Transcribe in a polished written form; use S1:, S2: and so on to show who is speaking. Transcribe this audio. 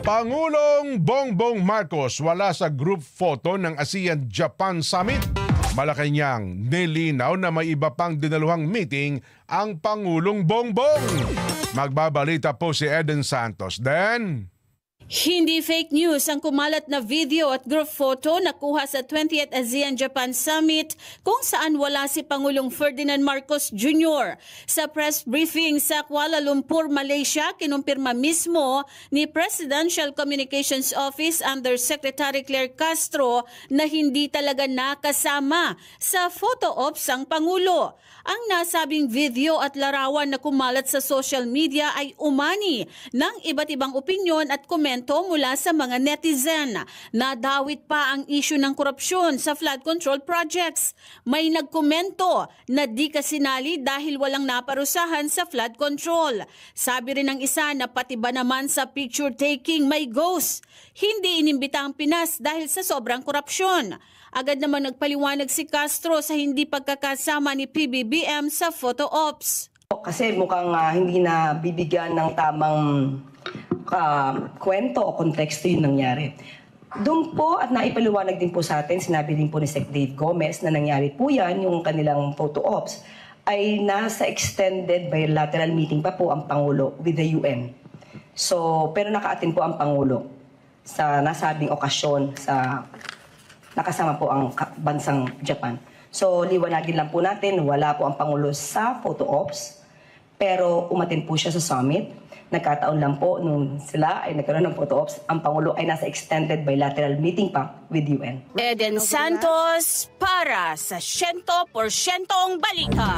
S1: Pangulong Bongbong Marcos wala sa group photo ng ASEAN-Japan Summit. Malacanang nilinaw na may iba pang dinaluhang meeting ang Pangulong Bongbong. Magbabalita po si Eden Santos. Then,
S2: hindi fake news ang kumalat na video at group photo na kuha sa 20th ASEAN-Japan Summit kung saan wala si Pangulong Ferdinand Marcos Jr. Sa press briefing sa Kuala Lumpur, Malaysia, kinumpirma mismo ni Presidential Communications Office Undersecretary Claire Castro na hindi talaga nakasama sa photo ops ang Pangulo. Ang nasabing video at larawan na kumalat sa social media ay umani ng iba't ibang opinyon at komento mula sa mga netizen. Nadawit pa ang issue ng korupsyon sa flood control projects. May nagkomento na di kasinali dahil walang naparusahan sa flood control. Sabi rin ng isa na pati ba naman sa picture taking may ghost. Hindi inimbita ang Pinas dahil sa sobrang korupsyon. Agad naman nagpaliwanag si Castro sa hindi pagkakasama ni PBBM sa photo ops.
S3: Kasi mukhang hindi na bibigyan ng tamang kwento o konteksto yung nangyari. Doon po at naipaliwanag din po sa atin, sinabi din po ni Sec. Dave Gomez na nangyari po yan, yung kanilang photo ops, ay nasa extended bilateral meeting pa po ang Pangulo with the UN. So, pero naka-attend po ang Pangulo sa nasabing okasyon sa nakasama po ang bansang Japan. So, liwanagin lang po natin, wala po ang Pangulo sa photo ops, pero umattend po siya sa summit. Nagkataon lang po nung sila ay nagkaroon ng photo ops, ang Pangulo ay nasa extended bilateral meeting pa with UN.
S2: Eden Santos para sa 100% balita.